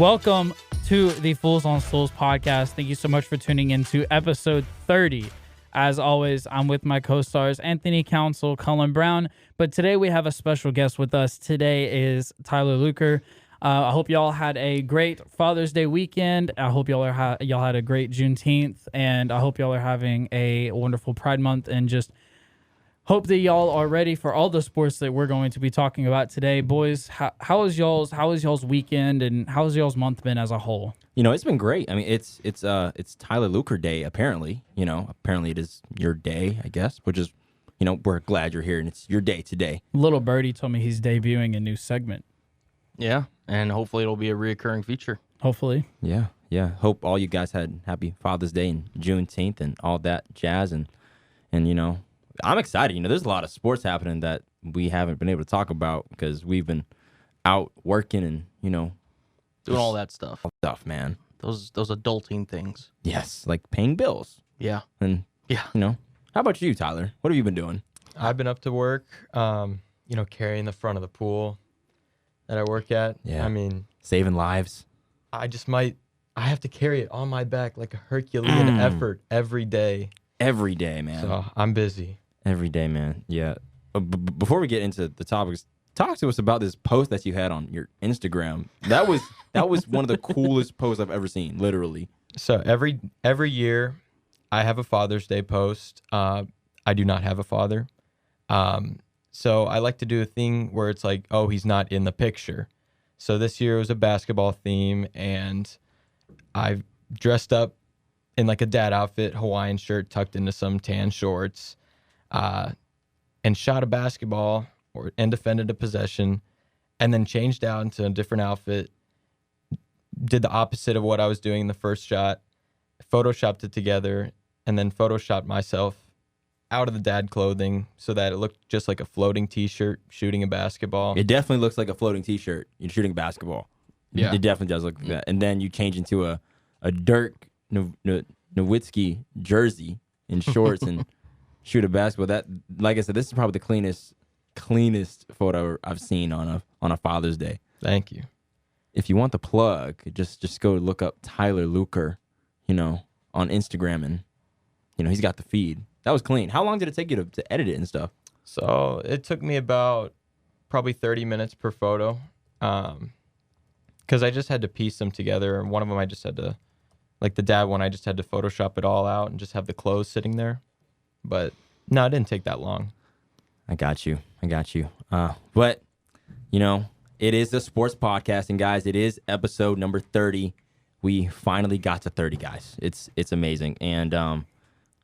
Welcome to the Fools on Stools podcast. Thank you so much for tuning in to episode 30. As always, I'm with my co-stars, Anthony Council, Cullen Brown. But today we have a special guest with us. Today is Tyler Luker. I hope y'all had a great Father's Day weekend. I hope y'all had a great Juneteenth. And I hope y'all are having a wonderful Pride Month. And just hope that y'all are ready for all the sports that we're going to be talking about today. Boys, how was y'all's weekend, and how has y'all's month been as a whole? You know, it's been great. I mean, it's Tyler Luker Day, apparently. You know, apparently it is your day, I guess, which is, you know, we're glad you're here, and it's your day today. Little Birdie told me he's debuting a new segment. Yeah, and hopefully it'll be a reoccurring feature. Hopefully. Yeah. Hope all you guys had happy Father's Day and Juneteenth and all that jazz, and you know, I'm excited. You know, there's a lot of sports happening that we haven't been able to talk about because we've been out working and, you know, Doing all that stuff. Man. Those adulting things. Yes, like paying bills. Yeah. And, Yeah. you know, how about you, Tyler? What have you been doing? I've been up to work, carrying the front of the pool that I work at. Yeah. I mean, Saving lives. I have to carry it on my back like a Herculean effort every day. Every day, man. So I'm busy. Every day, man. Yeah. Before we get into the topics, talk to us about this post that you had on your Instagram. That was one of the coolest posts I've ever seen, literally. So every year I have a Father's Day post. I do not have a father. So I like to do a thing where it's like, oh, he's not in the picture. So this year it was a basketball theme, and I dressed up in like a dad outfit, Hawaiian shirt tucked into some tan shorts, and shot a basketball and defended a possession, and then changed out into a different outfit, did the opposite of what I was doing in the first shot, photoshopped it together, and then photoshopped myself out of the dad clothing so that it looked just like a floating t-shirt shooting a basketball. It definitely looks like a floating t-shirt. You're shooting basketball. Yeah. It definitely does look like that. And then you change into a Dirk Nowitzki jersey and shorts and shoot a basketball. That, like I said, this is probably the cleanest photo I've seen on a Father's Day. Thank you. If you want the plug, just go look up Tyler Luker, you know, on Instagram, and you know he's got the feed. That was clean. How long did it take you to edit it and stuff? So it took me about probably 30 minutes per photo, because I just had to piece them together. And one of them I just had to, like the dad one, I just had to Photoshop it all out and just have the clothes sitting there. But no, it didn't take that long. I got you. But, you know, it is the sports podcast, and guys, it is episode number 30. We finally got to 30, guys. It's amazing. And are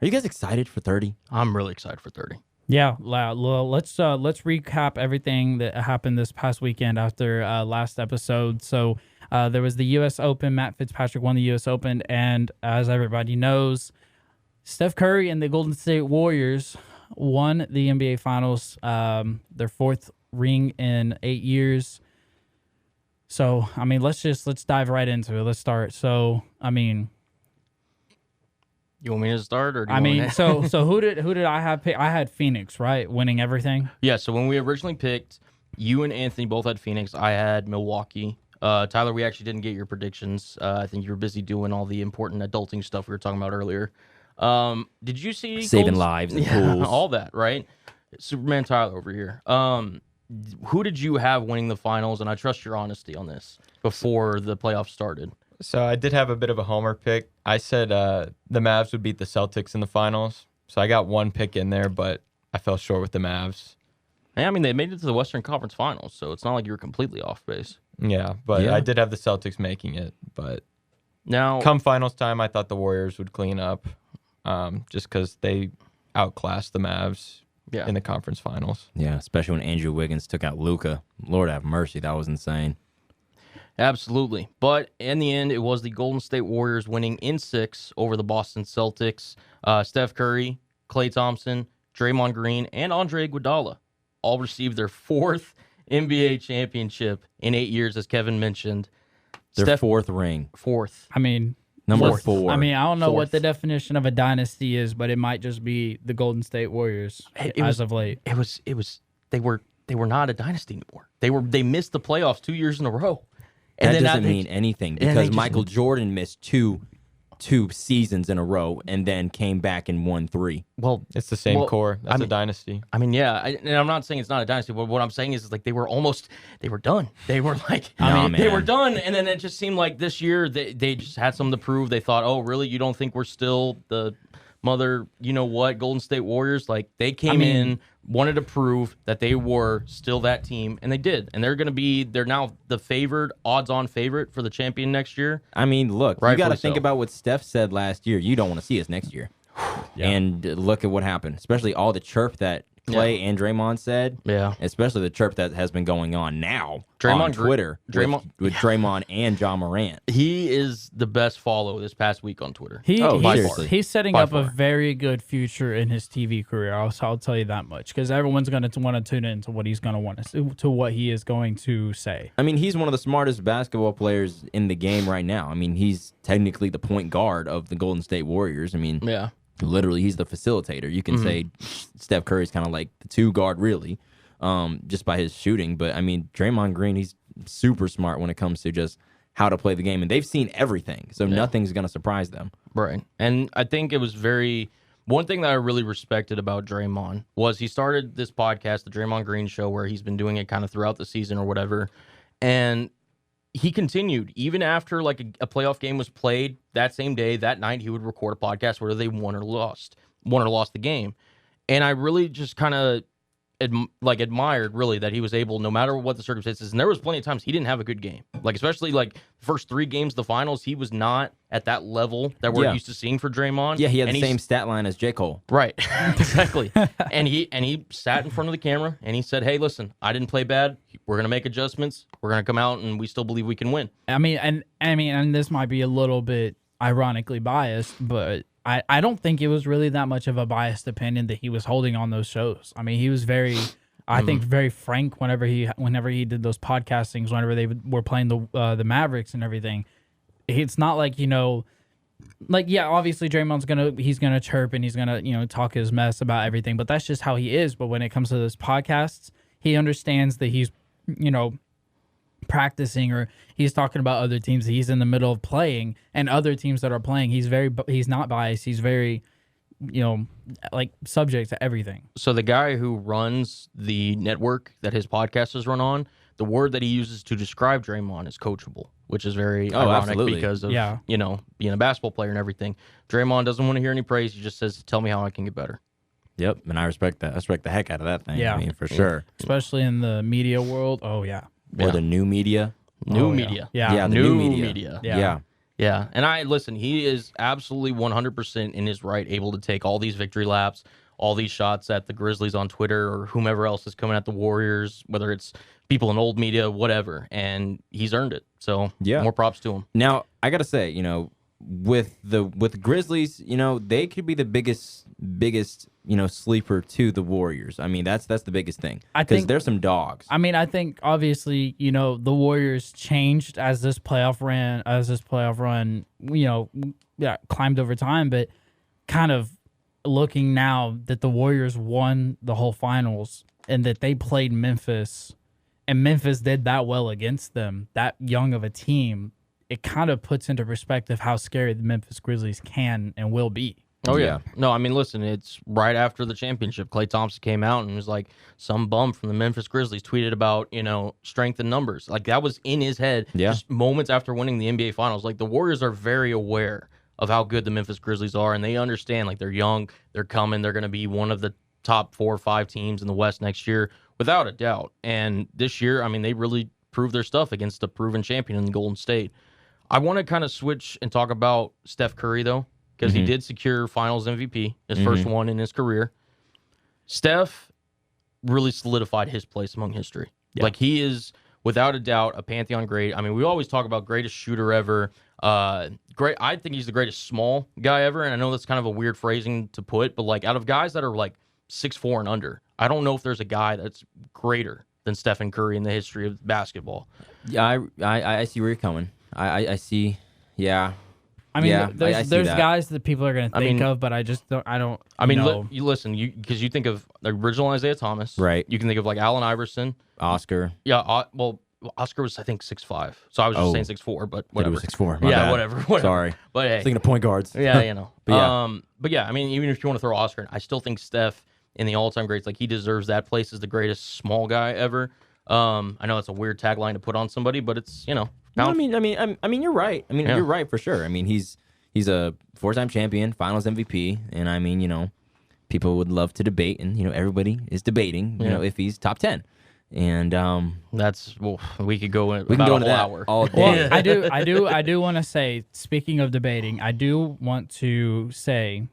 you guys excited for 30? I'm really excited for 30. Yeah, let's recap everything that happened this past weekend after last episode. So there was the U.S. Open. Matt Fitzpatrick won the U.S. Open, and as everybody knows, Steph Curry and the Golden State Warriors won the NBA Finals, their fourth ring in 8 years. So, I mean, let's dive right into it. Let's start. So, I mean, You want me to start, or do you I want mean, me so who did I have pick? I had Phoenix, right, winning everything. Yeah, so when we originally picked, you and Anthony both had Phoenix. I had Milwaukee. Tyler, we actually didn't get your predictions. I think you were busy doing all the important adulting stuff we were talking about earlier. Did you see Saving lives and pools. all that, right? Superman Tyler over here. Who did you have winning the finals? And I trust your honesty on this before the playoffs started. So I did have a bit of a homer pick. I said the Mavs would beat the Celtics in the finals. So I got one pick in there, but I fell short with the Mavs. I mean, they made it to the Western Conference Finals, so it's not like you were completely off base. Yeah, but Yeah. I did have the Celtics making it. But Now, come finals time, I thought the Warriors would clean up, just because they outclassed the Mavs in the conference finals. Yeah, especially when Andrew Wiggins took out Luka. Lord have mercy, that was insane. absolutely. But in the end, it was the Golden State Warriors winning in 6 over the Boston Celtics. Steph Curry, Klay Thompson, Draymond Green, and Andre Iguodala all received their 4th NBA championship in 8 years, as Kevin mentioned. Their 4th ring. 4th. I mean, Number fourth. 4. I mean, I don't know what Fourth. the definition of a dynasty is, but it might just be the Golden State Warriors as of late. It was. They were not a dynasty anymore. They missed the playoffs 2 years in a row. And that then doesn't they- mean anything and they because just- Michael Jordan missed two seasons in a row and then came back and won 3. Well, It's the same Well, core. That's I mean- a dynasty. I mean, yeah, and I'm not saying it's not a dynasty, but what I'm saying is like they were done. They were like, Nah, they man. were done, and then it just seemed like this year they just had something to prove. They thought, oh, really? You don't think we're still the mother, you know what, Golden State Warriors? Like they came in, wanted to prove that they were still that team, and they did. And they're now the favored, odds-on favorite for the champion next year. I mean, look, you Rightfully got to think so. about what Steph said last year. You don't want to see us next year. And look at what happened, especially all the chirp that Clay and Draymond said. Yeah. Especially the chirp that has been going on now Draymond on Twitter with Draymond and John Morant. He is the best follow this past week on Twitter. Seriously. He's setting By up a far. very good future in his TV career. I'll tell you that much because everyone's going to want to tune into what he's going to want to what he is going to say. I mean, he's one of the smartest basketball players in the game right now. I mean, he's technically the point guard of the Golden State Warriors. I mean, Yeah. literally, he's the facilitator. You can say Steph Curry's kind of like the 2 guard, really, just by his shooting. But, I mean, Draymond Green, he's super smart when it comes to just how to play the game. And they've seen everything, so nothing's going to surprise them. Right. And I think it was one thing that I really respected about Draymond was he started this podcast, the Draymond Green Show, where he's been doing it kind of throughout the season or whatever. And he continued even after like a playoff game was played that same day, that night, he would record a podcast whether they won or lost the game. And I really just kind of admired really that he was able, no matter what the circumstances, and there was plenty of times he didn't have a good game, like especially like the first 3 games of the finals, he was not at that level that we're used to seeing for Draymond. Yeah, he had And the same stat line as J. Cole. Right, exactly. and he sat in front of the camera and he said, "Hey, listen, I didn't play bad. We're gonna make adjustments. We're gonna come out and we still believe we can win." I mean, and this might be a little bit ironically biased, but I don't think it was really that much of a biased opinion that he was holding on those shows. I mean, he was very, I think, very frank whenever he did those podcastings, whenever they were playing the Mavericks and everything. It's not like, obviously Draymond's he's gonna chirp and he's gonna talk his mess about everything, but that's just how he is. But when it comes to those podcasts, he understands that he's practicing or he's talking about other teams that he's in the middle of playing and other teams that are playing. He's not biased. He's very subject to everything. So the guy who runs the network that his podcast is run on, the word that he uses to describe Draymond is coachable, which is very ironic absolutely. because of Yeah. Being a basketball player and everything. Draymond doesn't want to hear any praise. He just says, "Tell me how I can get better." Yep, and I respect that. I respect the heck out of that thing. Yeah. I mean, for sure. Especially in the media world. Oh yeah. Or the new media. New Oh, yeah. media. Yeah. Yeah, the New new media. media. Yeah. Yeah, and listen, he is absolutely 100% in his right, able to take all these victory laps, all these shots at the Grizzlies on Twitter or whomever else is coming at the Warriors, whether it's people in old media, whatever, and he's earned it. So Yeah. more props to him. Now, I got to say, with the Grizzlies, they could be the biggest, sleeper to the Warriors. I mean, that's the biggest thing. I Because think- there's some dogs. I mean, I think obviously, the Warriors changed as this playoff run, climbed over time, but kind of looking now that the Warriors won the whole finals and that they played Memphis and Memphis did that well against them, that young of a team, it kind of puts into perspective how scary the Memphis Grizzlies can and will be. Oh, yeah. No, I mean, listen, it's right after the championship. Klay Thompson came out and was like, some bum from the Memphis Grizzlies tweeted about, strength in numbers. Like, that was in his head just moments after winning the NBA Finals. Like, the Warriors are very aware of how good the Memphis Grizzlies are, and they understand, like, they're young, they're coming, they're going to be one of the top 4 or 5 teams in the West next year, without a doubt. And this year, I mean, they really proved their stuff against a proven champion in Golden State. I want to kind of switch and talk about Steph Curry, though, because he did secure Finals MVP, his first one in his career. Steph really solidified his place among history. Yeah. Like, he is, without a doubt, a Pantheon great. I mean, we always talk about greatest shooter ever. Great. I think he's the greatest small guy ever, and I know that's kind of a weird phrasing to put, but, like, out of guys that are, like, 6'4" and under, I don't know if there's a guy that's greater than Stephen Curry in the history of basketball. Yeah, I see where you're coming. I see. Yeah. I mean, Yeah, I see there's that. guys that people are going to think of, but I just don't. I don't. I mean, know. you listen, because you think of the original Isaiah Thomas, Right. You can think of like Allen Iverson, Oscar. yeah. Well, Oscar was, I think, 6'5". So I was just saying 6'4", but He whatever. was 6'4". My Yeah, bad. whatever. Sorry. But hey, Thinking of point guards. yeah, you know. But yeah. I mean, even if you want to throw Oscar in, I still think Steph in the all-time greats, like he deserves that place as the greatest small guy ever. I know it's a weird tagline to put on somebody, but it's, you know. No, I mean, you're right. I mean, you're right for sure. I mean, he's a 4-time champion, Finals MVP, and I mean, you know, people would love to debate, and you know, everybody is debating, you know, if he's top 10. And we could go we can about go a into whole that hour. all day. Well, I do want to say, speaking of debating, I do want to say,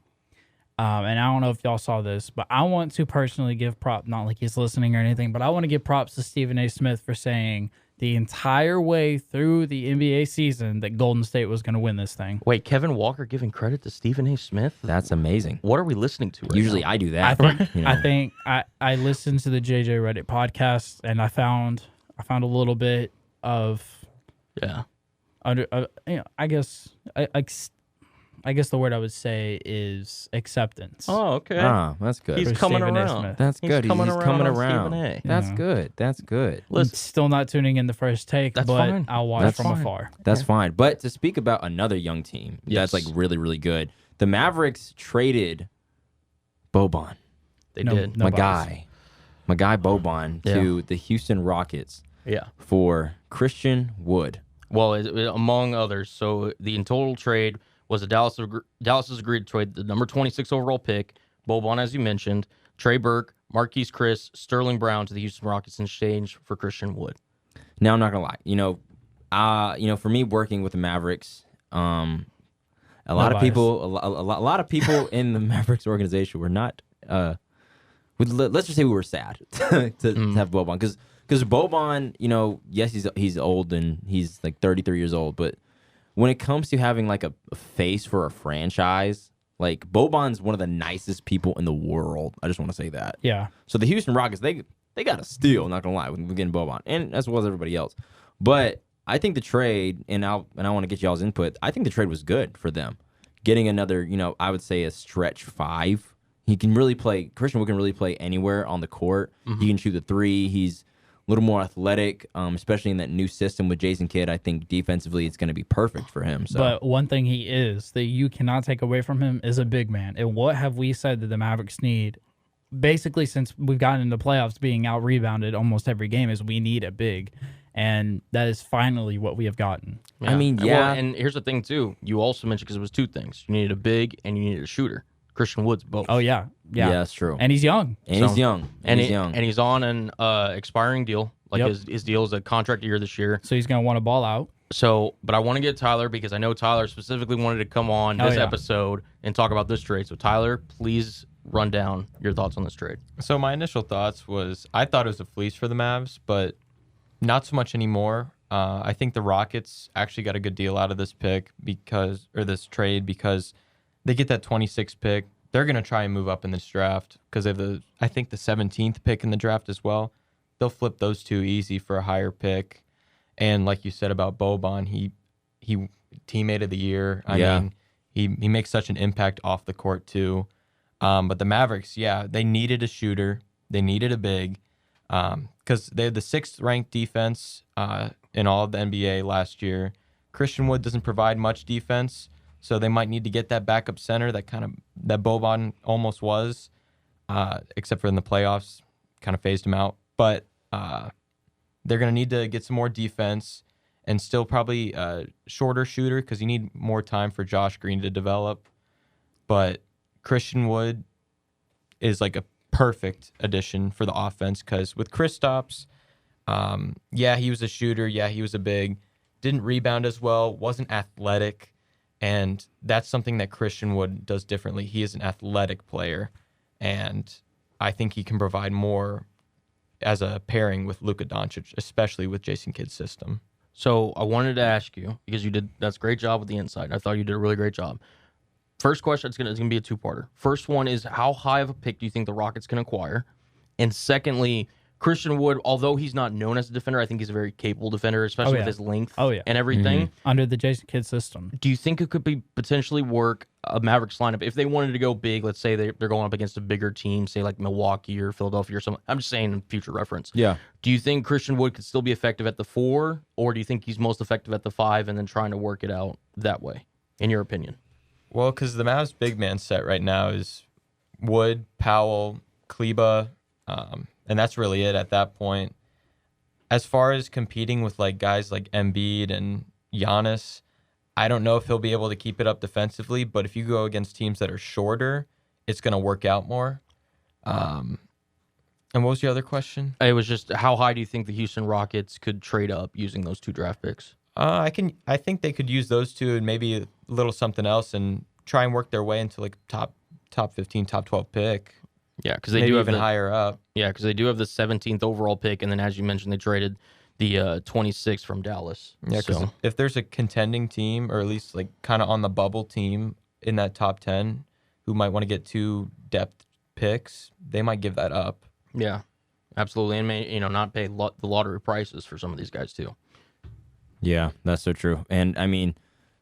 and I don't know if y'all saw this, but I want to personally give props, not like he's listening or anything, but I want to give props to Stephen A. Smith for saying the entire way through the NBA season that Golden State was going to win this thing. Wait, Kevin Walker giving credit to Stephen A. Smith? That's amazing. What are we listening to right Usually now? I do that. I think I listened to the JJ Reddit podcast and I found a little bit of I guess the word I would say is acceptance. Oh, okay. Ah, that's good. He's For coming Stephen A. around. Smith. That's good. He's coming on around. Stephen A. That's Yeah. good. That's good. Listen, Still not tuning in the first take, That's but fine. I'll watch That's from fine. afar. That's fine. But to speak about another young team Yes. that's like really, really good, the Mavericks traded Boban, they No, did. no my bias. guy Boban, to the Houston Rockets Yeah. for Christian Wood. Well, among others. So the in total trade was Dallas's agreed to trade the number 26 overall pick, Boban, as you mentioned, Trey Burke, Marquise Chris, Sterling Brown to the Houston Rockets in exchange for Christian Wood. Now I'm not gonna lie, you know, for me working with the Mavericks, a lot of people in the Mavericks organization were not. Let's just say we were sad to have Boban because Boban, you know, yes, he's old and he's like 33 years old, but when it comes to having like a face for a franchise, like Boban's one of the nicest people in the world. I just want to say that. Yeah. So the Houston Rockets, they got a steal, not gonna lie, with getting Boban, and as well as everybody else. But I think the trade, and I want to get y'all's input. I think the trade was good for them, getting another, you know, I would say a stretch 5. He can really play. Christian Wood can really play anywhere on the court. He can shoot the 3. He's a little more athletic, especially in that new system with Jason Kidd. I think defensively it's going to be perfect for him. So. But one thing he is that you cannot take away from him is a big man. And what have we said that the Mavericks need? Basically, since we've gotten into playoffs, being out rebounded almost every game, is we need a big, and that is finally what we have gotten. Yeah. I mean, Well, and here's the thing too. You also mentioned, because it was 2 things. You needed a big and you needed a shooter. Christian Wood's both. Oh yeah, yeah, that's true. and he's young. And he's young. And he's young. And he's on an expiring deal. Like Yep. his deal is a contract year this year. So he's gonna want to ball out. So, but I want to get Tyler, because I know Tyler specifically wanted to come on Oh, this yeah. episode and talk about this trade. So Tyler, please run down your thoughts on this trade. So my initial thoughts was I thought it was a fleece for the Mavs, but not so much anymore. I think the Rockets actually got a good deal out of this this trade because they get that 26 pick. They're going to try and move up in this draft because they have I think the 17th pick in the draft as well. They'll flip those 2 easy for a higher pick. And like you said about Boban, he teammate of the year. I mean, he makes such an impact off the court too. But the Mavericks, they needed a shooter. They needed a big because they had the 6th ranked defense in all of the NBA last year. Christian Wood doesn't provide much defense, so they might need to get that backup center that Boban almost was, except for in the playoffs, kind of phased him out. But they're going to need to get some more defense and still probably a shorter shooter because you need more time for Josh Green to develop. But Christian Wood is like a perfect addition for the offense because with Kristaps, he was a shooter. Yeah, he was a big. Didn't rebound as well. Wasn't athletic. And that's something that Christian Wood does differently. He is an athletic player. And I think he can provide more as a pairing with Luka Doncic, especially with Jason Kidd's system. So I wanted to ask you, because that's a great job with the insight. I thought you did a really great job. First question, it's gonna be a 2-parter. First one is, how high of a pick do you think the Rockets can acquire? And secondly, Christian Wood, although he's not known as a defender, I think he's a very capable defender, especially with his length and everything. Under the Jason Kidd system. Do you think it could be potentially work a Mavericks lineup if they wanted to go big? Let's say they're going up against a bigger team, say like Milwaukee or Philadelphia or something. I'm just saying in future reference. Yeah. Do you think Christian Wood could still be effective at the 4, or do you think he's most effective at the 5 and then trying to work it out that way, in your opinion? Well, because the Mavs big man set right now is Wood, Powell, Kleba, and that's really it at that point. As far as competing with like guys like Embiid and Giannis, I don't know if he'll be able to keep it up defensively, but if you go against teams that are shorter, it's going to work out more. And what was your other question? It was just, how high do you think the Houston Rockets could trade up using those 2 draft picks? I think they could use those 2 and maybe a little something else and try and work their way into like top 15, top 12 pick. Yeah, because they maybe do have even higher up. Yeah, because they do have the 17th overall pick, and then as you mentioned, they traded the 26th from Dallas. Yeah, because if there's a contending team, or at least like kind of on the bubble team in that top 10, who might want to get 2 depth picks, they might give that up. Yeah, absolutely, and may not pay the lottery prices for some of these guys too. Yeah, that's so true. And I mean,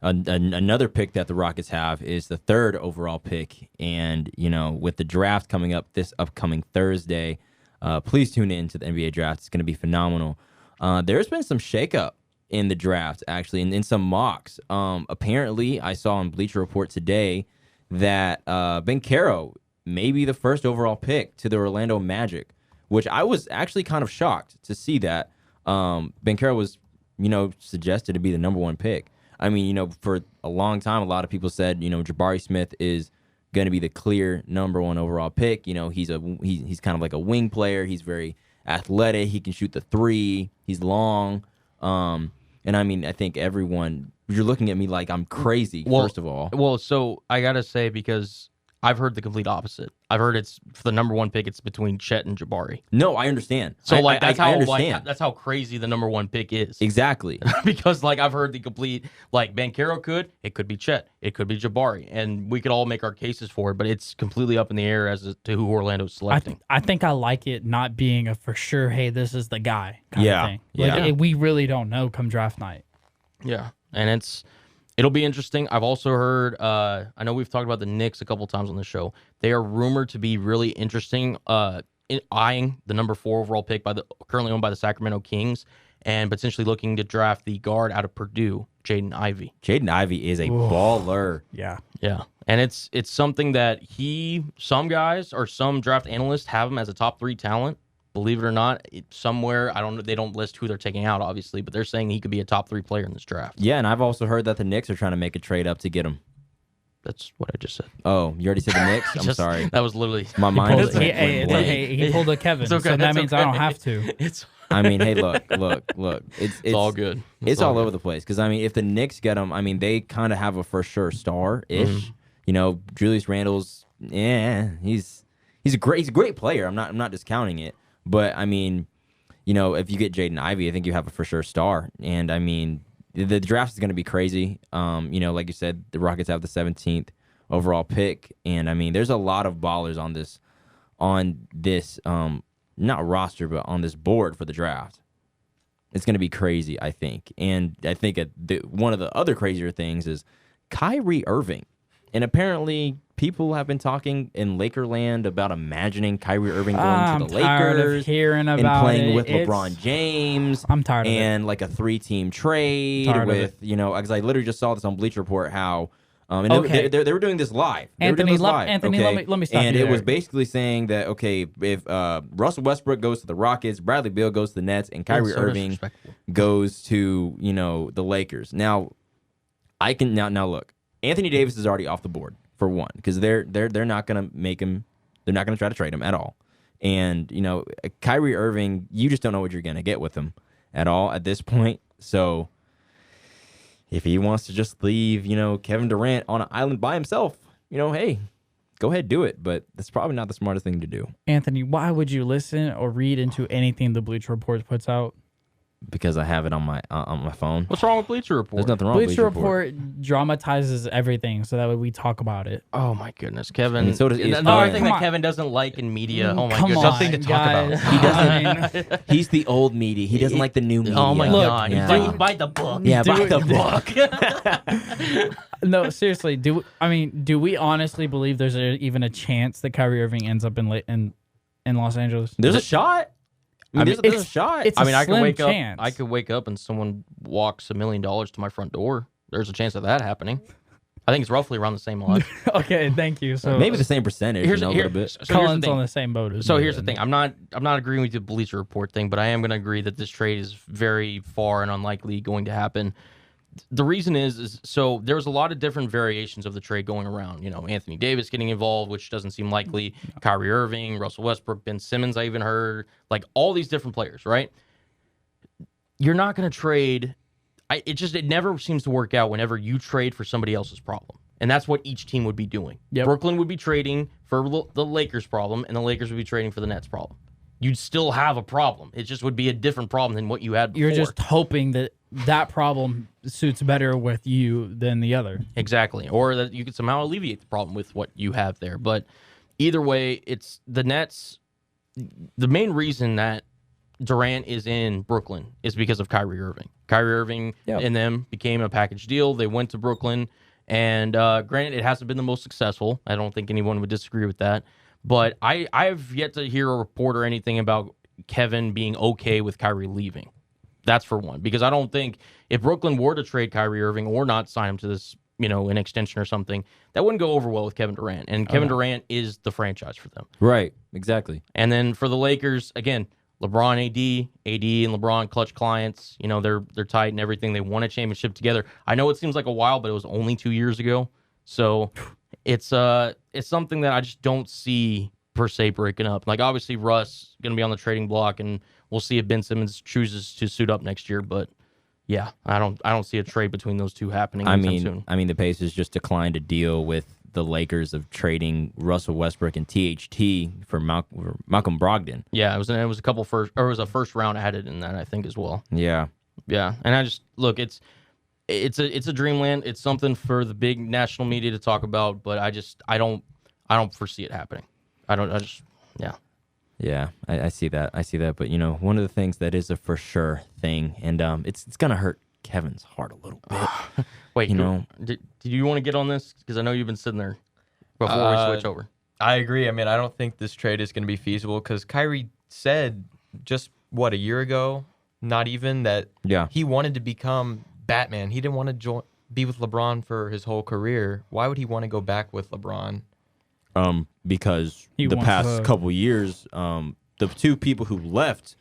another pick that the Rockets have is the 3rd overall pick. And, with the draft coming up this upcoming Thursday, please tune in to the NBA draft. It's going to be phenomenal. There's been some shakeup in the draft, actually, and in some mocks. Apparently, I saw on Bleacher Report today that Banchero may be the 1st overall pick to the Orlando Magic, which I was actually kind of shocked to see that. Banchero was, suggested to be the number 1 pick. I mean, for a long time, a lot of people said, Jabari Smith is going to be the clear number 1 overall pick. He's kind of like a wing player. He's very athletic. He can shoot the 3. He's long. And I mean, I think everyone, you're looking at me like I'm crazy, first of all. Well, so I got to say, because I've heard the complete opposite. I've heard it's for the number 1 pick. It's between Chet and Jabari. No, I understand. So that's how I understand. That's how crazy the number 1 pick is. Exactly. Because I've heard the complete Banchero it could be Chet, it could be Jabari, and we could all make our cases for it. But it's completely up in the air as to who Orlando's selecting. I think I like it not being a for sure. Hey, this is the guy kind of thing. Yeah. We really don't know come draft night. Yeah, and it'll be interesting. I've also heard, I know we've talked about the Knicks a couple times on the show. They are rumored to be really interesting, eyeing the number 4 overall pick currently owned by the Sacramento Kings, and potentially looking to draft the guard out of Purdue, Jaden Ivey. Jaden Ivey is a baller. Yeah. Yeah. And it's something that some guys or some draft analysts have him as a top 3 talent. Believe it or not, somewhere, I don't know, they don't list who they're taking out, obviously, but they're saying he could be a top 3 player in this draft. Yeah, and I've also heard that the Knicks are trying to make a trade up to get him. That's what I just said. Oh, you already said the Knicks? I'm sorry. That was literally... My mind is he pulled a Kevin, so that means I don't have to. I mean, hey, look. It's all good. It's all over the place. Because, I mean, if the Knicks get him, I mean, they kind of have a for sure star-ish. Julius Randle's, he's a great player. I'm not discounting it. But, I mean, if you get Jaden Ivey, I think you have a for sure star. And, I mean, the draft is going to be crazy. Like you said, the Rockets have the 17th overall pick. And, I mean, there's a lot of ballers on this not roster, but on this board for the draft. It's going to be crazy, I think. And I think one of the other crazier things is Kyrie Irving. And apparently, people have been talking in Lakerland about imagining Kyrie Irving going to the Lakers and playing with LeBron James. I'm tired of it. And like a 3-team trade with, because I literally just saw this on Bleacher Report how they were doing this live. Anthony, let me stop and you it there. was basically saying that, if Russell Westbrook goes to the Rockets, Bradley Beal goes to the Nets, and Kyrie Irving goes to, the Lakers. Now, now look. Anthony Davis is already off the board for one, because they're not going to make him. They're not going to try to trade him at all. And Kyrie Irving, you just don't know what you're going to get with him at all at this point. So if he wants to just leave, Kevin Durant on an island by himself, hey, go ahead, do it. But that's probably not the smartest thing to do. Anthony, why would you listen or read into anything the Bleacher Report puts out? Because I have it on my phone. What's wrong with Bleacher Report? There's nothing wrong with Bleacher Report dramatizes everything so that way we talk about it. Oh my goodness, Kevin. And so does another ESPN. thing that Kevin doesn't like in media. Oh my Come goodness. on, Something to talk guys. about. He doesn't. He's the old media. He doesn't like the new media. Oh my Look, god. yeah. By the book. Yeah, by Dude. the book. No, seriously. Do we honestly believe there's even a chance that Kyrie Irving ends up in Los Angeles? There's a shot. I mean, there's a it's- shot. it's- I mean, I could slim wake chance. up. I could wake up and someone walks $1 million to my front door. There's a chance of that happening. I think it's roughly around the same odds. Okay, thank you. So Maybe the same percentage, Here's a here- little bit. So here's the Cullen's thing. on the same boat as So me here's the then. thing. I'm not agreeing with the Bleacher Report thing, but I am going to agree that this trade is very far and unlikely going to happen. The reason is so there's a lot of different variations of the trade going around. You know, Anthony Davis getting involved, which doesn't seem likely. Kyrie Irving, Russell Westbrook, Ben Simmons, I even heard. Like all these different players, right? You're not going to trade. It never seems to work out whenever you trade for somebody else's problem. And that's what each team would be doing. Yep. Brooklyn would be trading for the Lakers' problem, and the Lakers would be trading for the Nets' problem. You'd still have a problem. It just would be a different problem than what you had before. You're just hoping that problem suits better with you than the other. Exactly. Or that you could somehow alleviate the problem with what you have there. But either way, it's the Nets. The main reason that Durant is in Brooklyn is because of Kyrie Irving. Kyrie Irving and them became a package deal. They went to Brooklyn. And granted, it hasn't been the most successful. I don't think anyone would disagree with that. But I've yet to hear a report or anything about Kevin being okay with Kyrie leaving. That's for one. Because I don't think if Brooklyn were to trade Kyrie Irving or not sign him to this, an extension or something, that wouldn't go over well with Kevin Durant. And Kevin Durant is the franchise for them. Right. Exactly. And then for the Lakers, again, LeBron, AD and LeBron, clutch clients. They're tight and everything. They won a championship together. I know it seems like a while, but it was only 2 years ago. So it's something that I just don't see per se breaking up. Like obviously Russ going to be on the trading block, and we'll see if Ben Simmons chooses to suit up next year. But yeah, I don't see a trade between those two happening anytime soon. I mean, the Pacers just declined a deal with the Lakers of trading Russell Westbrook and THT for Malcolm Brogdon. Yeah, it was a couple first, or it was a first round added in that, I think, as well. Yeah. Yeah, and I just look, it's a dreamland. It's something for the big national media to talk about, but I don't foresee it happening. Yeah, I see that. But one of the things that is a for sure thing, and it's gonna hurt Kevin's heart a little bit. Wait, did you want to get on this? Because I know you've been sitting there before we switch over. I agree. I mean, I don't think this trade is going to be feasible because Kyrie said just, a year ago, not even, that he wanted to become Batman. He didn't want to be with LeBron for his whole career. Why would he want to go back with LeBron? Because He the wants past to- couple years, the two people who left,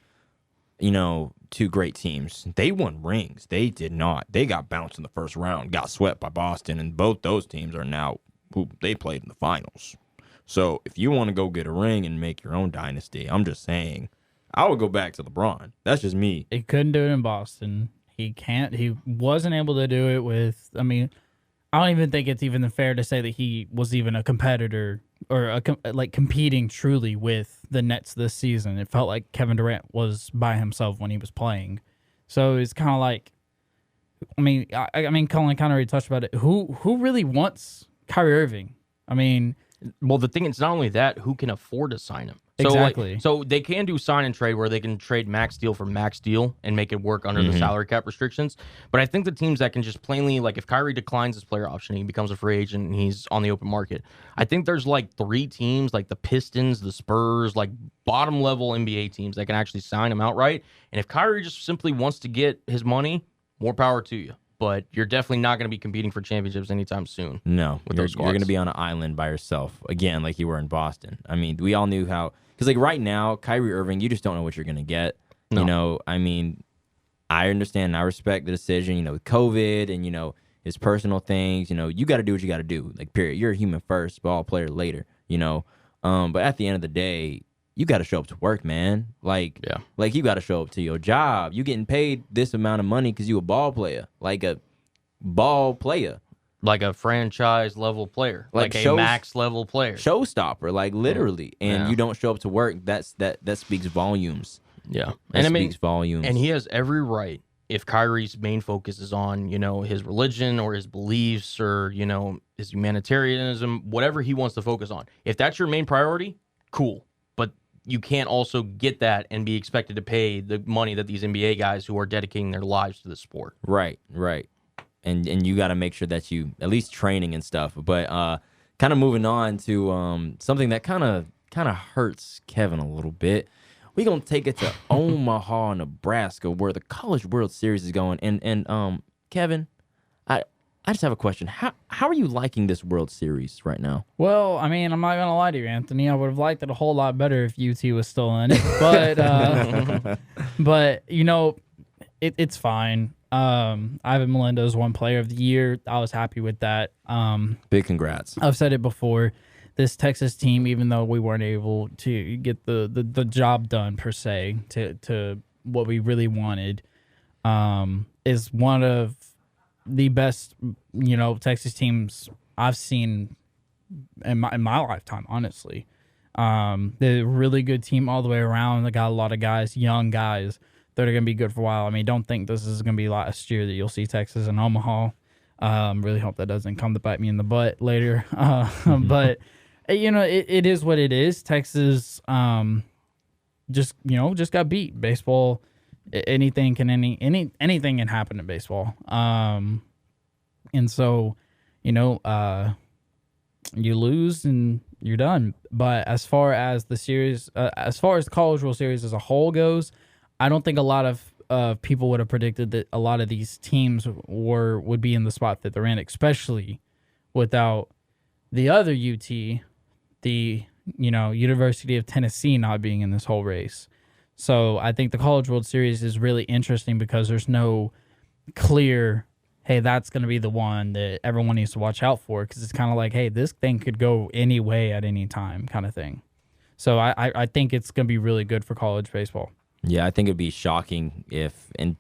two great teams, they won rings. They did not. They got bounced in the first round, got swept by Boston, and both those teams are now who they played in the finals. So if you want to go get a ring and make your own dynasty, I'm just saying, I would go back to LeBron. That's just me. He couldn't do it in Boston. He wasn't able to do it with, I don't even think it's even fair to say that he was even a competitor or competing truly with the Nets this season. It felt like Kevin Durant was by himself when he was playing. So it's kind of like, Cullen kind of already touched about it. Who really wants Kyrie Irving? Well, the thing is not only that, who can afford to sign him? Exactly. So they can do sign and trade where they can trade max deal for max deal and make it work under the salary cap restrictions. But I think the teams that can just plainly, like if Kyrie declines his player option, he becomes a free agent and he's on the open market. I think there's like 3 teams, like the Pistons, the Spurs, like bottom level NBA teams that can actually sign him outright. And if Kyrie just simply wants to get his money, more power to you. But you're definitely not going to be competing for championships anytime soon. No, with you're those going to squads. be on an island by yourself again, like you were in Boston. We all knew how, because like right now, Kyrie Irving, you just don't know what you're going to get. No. I understand and I respect the decision. With COVID and his personal things. You got to do what you got to do. Like period. You're a human first, ball player later. But at the end of the day, you got to show up to work, man. Like you got to show up to your job. You getting paid this amount of money because you a ball player, like a ball player, like a franchise level player, like a max level player, showstopper, like literally. And Yeah. you don't show up to work. That speaks volumes. Yeah. That And speaks volumes. and he has every right. If Kyrie's main focus is on, his religion or his beliefs or, his humanitarianism, whatever he wants to focus on. If that's your main priority, cool. But you can't also get that and be expected to pay the money that these NBA guys who are dedicating their lives to the sport. Right. And you got to make sure that you, at least training and stuff. But kind of moving on to something that kind of hurts Kevin a little bit. We're going to take it to Omaha, Nebraska, where the College World Series is going. And Kevin, I just have a question. How are you liking this World Series right now? Well, I mean, I'm not going to lie to you, Anthony. I would have liked it a whole lot better if UT was still in it. But it's fine. Ivan Melindo's won Player of the Year. I was happy with that. Big congrats. I've said it before. This Texas team, even though we weren't able to get the job done per se to what we really wanted, is one of the best Texas teams I've seen in my lifetime. Honestly, they're a really good team all the way around. They got a lot of guys, young guys, that are going to be good for a while. I mean, don't think this is going to be last year that you'll see Texas and Omaha. Really hope that doesn't come to bite me in the butt later. But it is what it is. Texas just got beat. Baseball, anything can happen in baseball. And so, you lose and you're done. But as far as the series, as far as the College World Series as a whole goes, I don't think a lot of people would have predicted that a lot of these teams would be in the spot that they're in, especially without the other UT, the University of Tennessee, not being in this whole race. So I think the College World Series is really interesting because there's no clear, hey, that's going to be the one that everyone needs to watch out for, because it's kind of like, hey, this thing could go any way at any time kind of thing. So I think it's going to be really good for college baseball. Yeah, I think it'd be shocking and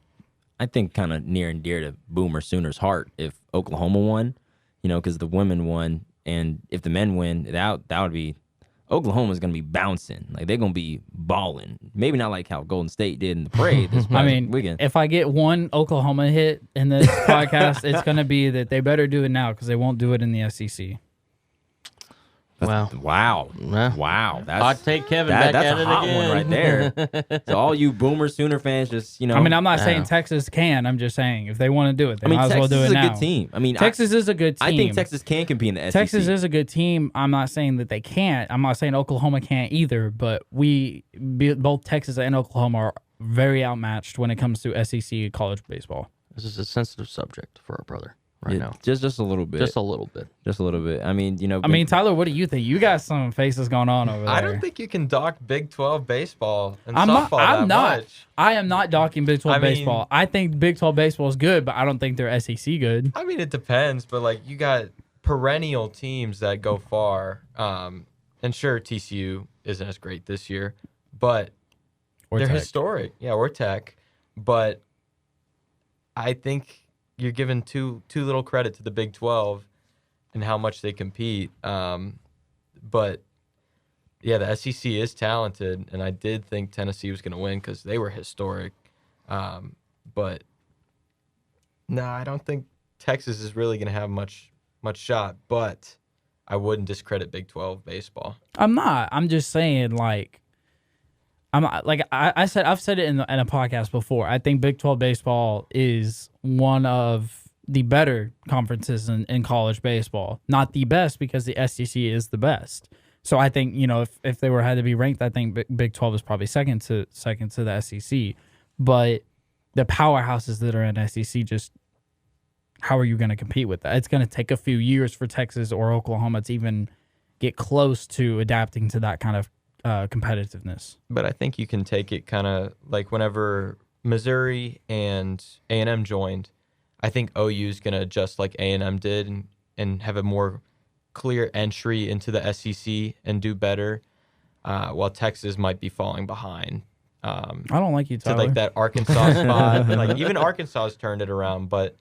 I think kind of near and dear to Boomer Sooner's heart if Oklahoma won, because the women won, and if the men win, that would be, Oklahoma's going to be bouncing. Like, they're going to be balling. Maybe not like how Golden State did in the parade this past weekend. If I get one Oklahoma hit in this podcast, it's going to be that they better do it now because they won't do it in the SEC. Wow. That's, I'd take Kevin back that's at a it hot again. one right there. So all you Boomer Sooner fans, just, I mean, I'm not saying Texas can. I'm just saying if they want to do it, they might as well do it now. Texas is a good team. I mean, Texas is a good team. I think Texas can compete in the SEC. Texas is a good team. I'm not saying that they can't. I'm not saying Oklahoma can't either, but both Texas and Oklahoma are very outmatched when it comes to SEC college baseball. This is a sensitive subject for our brother now. Just a little bit. Just a little bit. I mean, Tyler, what do you think? You got some faces going on over there. I don't think you can dock Big 12 baseball and softball much. I am not docking Big 12 baseball. I think Big 12 baseball is good, but I don't think they're SEC good. I mean, it depends, but you got perennial teams that go far. And sure, TCU isn't as great this year, but they're Tech. historic. Yeah, or Tech. But I think you're giving too little credit to the Big 12 and how much they compete. But yeah, the SEC is talented, and I did think Tennessee was going to win because they were historic. But no, I don't think Texas is really going to have much shot. But I wouldn't discredit Big 12 baseball. I'm not. I'm just saying, I've said it in a podcast before. I think Big 12 baseball is one of the better conferences in college baseball. Not the best, because the SEC is the best. So I think, if they had to be ranked, I think Big 12 is probably second to the SEC. But the powerhouses that are in SEC, just how are you going to compete with that? It's going to take a few years for Texas or Oklahoma to even get close to adapting to that kind of competitiveness. But I think you can take it kind of like whenever Missouri and A&M joined, I think OU is going to adjust like A&M did and have a more clear entry into the SEC and do better, while Texas might be falling behind. I don't like you, Tyler. To that Arkansas spot. Even Arkansas has turned it around, but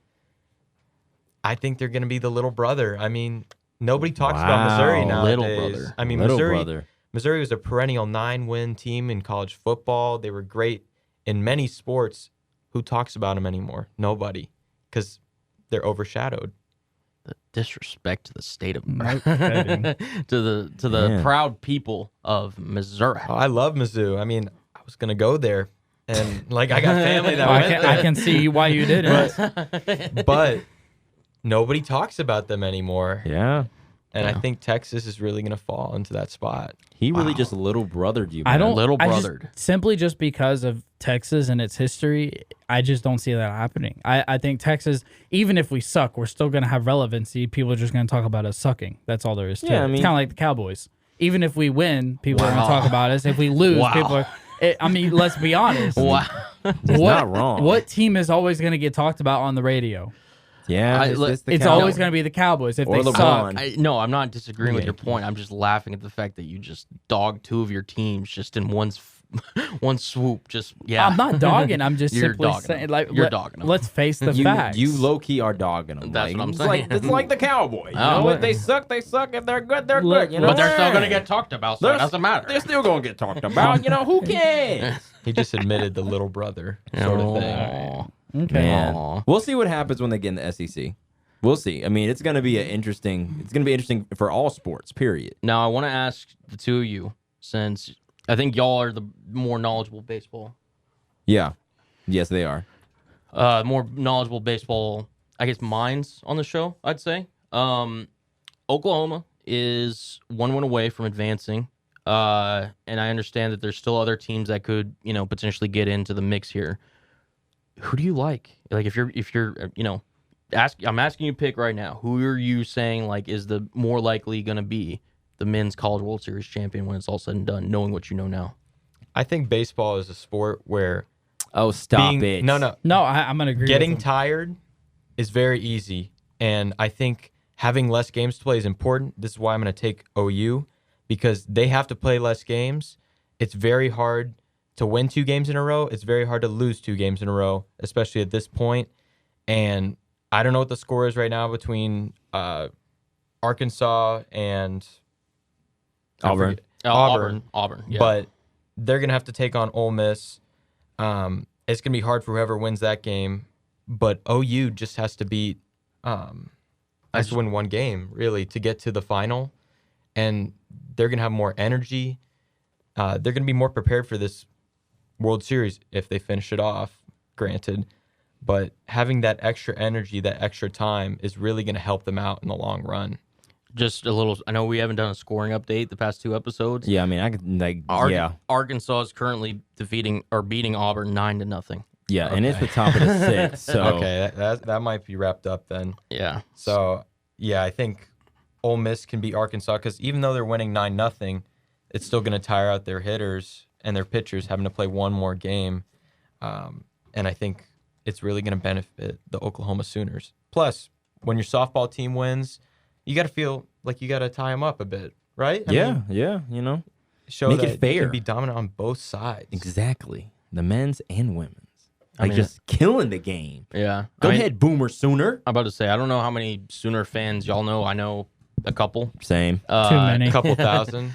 I think they're going to be the little brother. I mean, nobody talks about Missouri nowadays. Little brother. I mean, Little Missouri. brother. Missouri was a perennial 9-win team in college football. They were great in many sports. Who talks about them anymore? Nobody, because they're overshadowed. The disrespect to the state of No kidding. to the proud people of Missouri. Oh, I love Mizzou. I mean, I was gonna go there, and like I got family that I went can, there. I can see why you didn't. But nobody talks about them anymore. Yeah. And I think Texas is really going to fall into that spot. He really just little brothered you, man. I don't Little I just- brothered. simply just because of Texas and its history, I just don't see that happening. I think Texas, even if we suck, we're still going to have relevancy. People are just going to talk about us sucking. That's all there is to Yeah, it. I mean- It's kind of like the Cowboys. Even if we win, people are going to talk about us. If we lose, people are. I mean, let's be honest. Wow. not wrong. What team is always going to get talked about on the radio? Yeah. It's always going to be the Cowboys. If Or they LeBron. suck, No, I'm not disagreeing with your Yankees. point. I'm just laughing at the fact that you just dogged two of your teams just in one swoop. Just I'm not dogging. I'm just You're simply dogging saying, them. like, You're dogging them. let's face the You, facts. you low key are dogging them. That's what I'm it's saying. Like, it's like the Cowboys. You Oh. know, if they suck, they suck. If they're good, they're Look, good. You know? But they're still gonna get talked about, so it They're- doesn't matter. They're still gonna get talked about. You know, who cares? He just admitted the little brother sort of thing. Aw. Okay. Man, Aw. we'll see what happens when they get in the SEC. We'll see. I mean, it's gonna be interesting for all sports. Period. Now I want to ask the two of you, since I think y'all are the more knowledgeable baseball, Yeah. Yes, they are. more knowledgeable baseball, I guess, minds on the show. I'd say Oklahoma is 1 win away from advancing, and I understand that there's still other teams that could, potentially get into the mix here. Who do you like? Like, if you're, I'm asking you to pick right now. Who are you saying is the more likely going to be the men's College World Series champion when it's all said and done, knowing what you know now? I think baseball is a sport where Oh, stop it. No. No, I'm going to agree Getting with him. tired is very easy. And I think having less games to play is important. This is why I'm going to take OU, because they have to play less games. It's very hard to win 2 games in a row. It's very hard to lose 2 games in a row, especially at this point. And I don't know what the score is right now between Arkansas and Auburn. Auburn, yeah. But they're going to have to take on Ole Miss. It's going to be hard for whoever wins that game. But OU just has to beat, has to win 1 game, really, to get to the final. And they're going to have more energy. They're going to be more prepared for this World Series if they finish it off, granted. But having that extra energy, that extra time is really going to help them out in the long run. Just a little. I know we haven't done a scoring update the past 2 episodes. Yeah, I mean, I could Arkansas is currently beating Auburn 9-0. Yeah, and it's the top of the 6th. So Okay, that might be wrapped up then. Yeah. So, yeah, I think Ole Miss can beat Arkansas because even though they're winning 9-0, it's still going to tire out their hitters and their pitchers having to play 1 more game. And I think it's really going to benefit the Oklahoma Sooners. Plus, when your softball team wins, you got to feel like you got to tie them up a bit, right? I mean, yeah, you know. show Make that it fair. you can be dominant on both sides. Exactly. The men's and women's. I mean, just killing the game. Yeah. Go ahead, Boomer Sooner. I'm about to say, I don't know how many Sooner fans y'all know. I know a couple. Same. Too many. A couple thousand.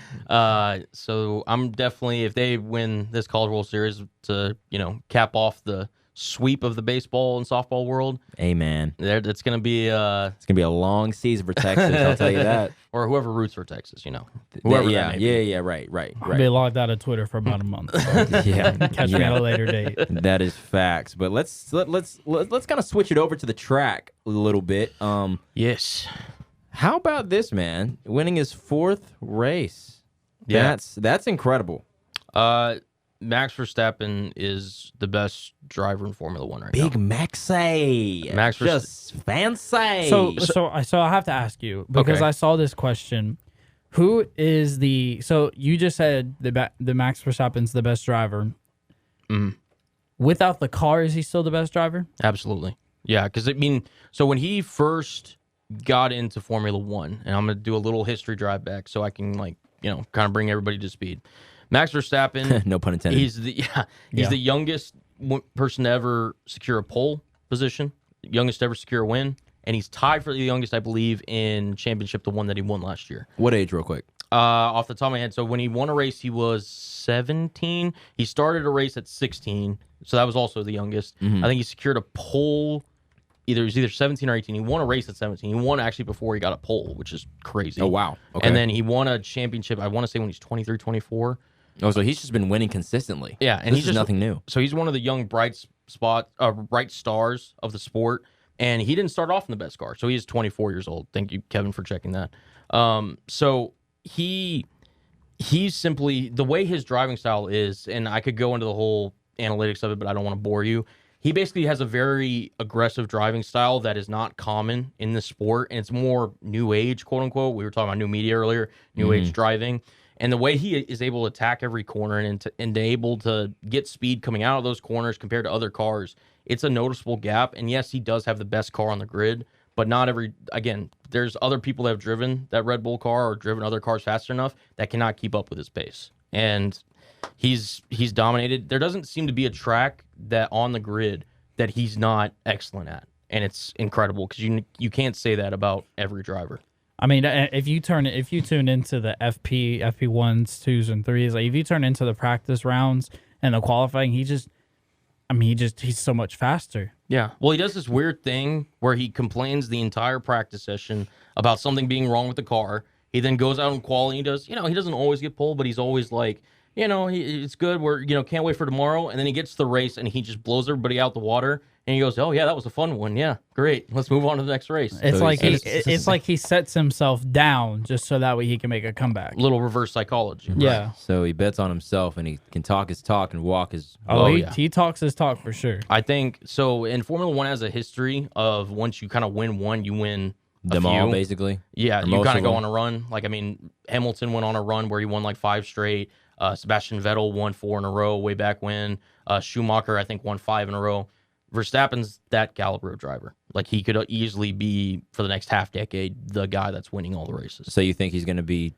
So I'm definitely, if they win this College World Series to, cap off the sweep of the baseball and softball world, Amen. it's going to be, It's gonna be a long season for Texas. I'll tell you that. or whoever roots for Texas, whoever yeah, that may be. yeah. Right. I'll be logged out of Twitter for about a month. So Yeah, catch me at a later date. That is facts. But let's kind of switch it over to the track a little bit. Yes. How about this, man? Winning his 4th race. Yeah. That's incredible. Max Verstappen is the best driver in Formula One right Big now. Maxey. Max just fancy. So I have to ask you because Okay. I saw this question. Who is so you just said the Max Verstappen's the best driver. Mhm. Without the car, is he still the best driver? Absolutely. Yeah, because so when he first got into Formula One, and I'm going to do a little history drive back so I can kind of bring everybody to speed. Max Verstappen, no pun intended. he's the youngest person to ever secure a pole position, youngest to ever secure a win, and he's tied for the youngest, I believe, in championship, the one that he won last year. What age, real quick? Off the top of my head, so when he won a race, he was 17. He started a race at 16, so that was also the youngest. I think he secured a pole. It was either 17 or 18. He won a race at 17. He won actually before he got a pole, which is crazy. Oh, wow. Okay. And then he won a championship, I want to say when he's 23, 24. Oh, so he's just been winning consistently. Yeah, and this is just nothing new. So he's one of the young bright stars of the sport, and he didn't start off in the best car. So he is 24 years old. Thank you, Kevin, for checking that. So he's simply, the way his driving style is, and I could go into the whole analytics of it, but I don't want to bore you. He basically has a very aggressive driving style that is not common in the sport, and it's more new age, quote unquote. We were talking about new media earlier, new age driving. And the way he is able to attack every corner and able to get speed coming out of those corners compared to other cars, it's a noticeable gap. And yes, he does have the best car on the grid, but not every, again, there's other people that have driven that Red Bull car or driven other cars fast enough that cannot keep up with his pace. And he's dominated. There doesn't seem to be a track that on the grid that he's not excellent at. And it's incredible because you can't say that about every driver. I mean, if you tune into the FP1s, 2s, and 3s, like if you turn into the practice rounds and the qualifying, he's so much faster. Yeah. Well, he does this weird thing where he complains the entire practice session about something being wrong with the car. He then goes out in quality. He does, he doesn't always get pulled, but he's always like, it's good. We're, can't wait for tomorrow. And then he gets to the race and he just blows everybody out the water. And he goes, oh, yeah, that was a fun one. Yeah, great. Let's move on to the next race. It's like he sets himself down just so that way he can make a comeback. Little reverse psychology. Yeah. Right. So he bets on himself, and he can talk his talk and walk his he talks his talk for sure. I think, so in Formula One has a history of once you kind of win one, you win them all, basically. Yeah, you kind of go on a run. Like, I mean, Hamilton went on a run where he won like 5 straight. Sebastian Vettel won 4 in a row way back when. Schumacher, I think, won 5 in a row. Verstappen's that caliber of driver. Like, he could easily be, for the next half decade, the guy that's winning all the races. So you think he's going to be,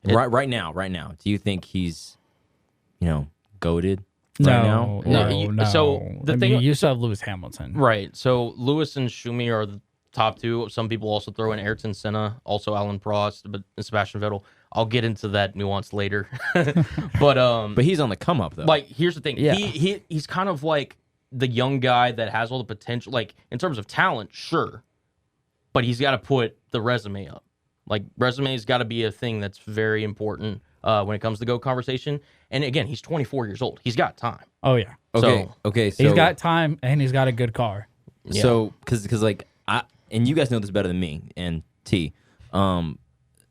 right now, do you think he's, goated right now? No. So the thing, you still have Lewis Hamilton. Right. So Lewis and Schumi are the top 2. Some people also throw in Ayrton Senna, also Alan Prost, but Sebastian Vettel. I'll get into that nuance later. But he's on the come up, though. Like, here's the thing. Yeah. He's kind of like the young guy that has all the potential, like in terms of talent, sure, but he's got to put the resume up. Like, resume's got to be a thing that's very important when it comes to GOAT conversation. And again, he's 24 years old. He's got time. Oh yeah. Okay. So he's got time and he's got a good car. Yeah. So because like and you guys know this better than me and T.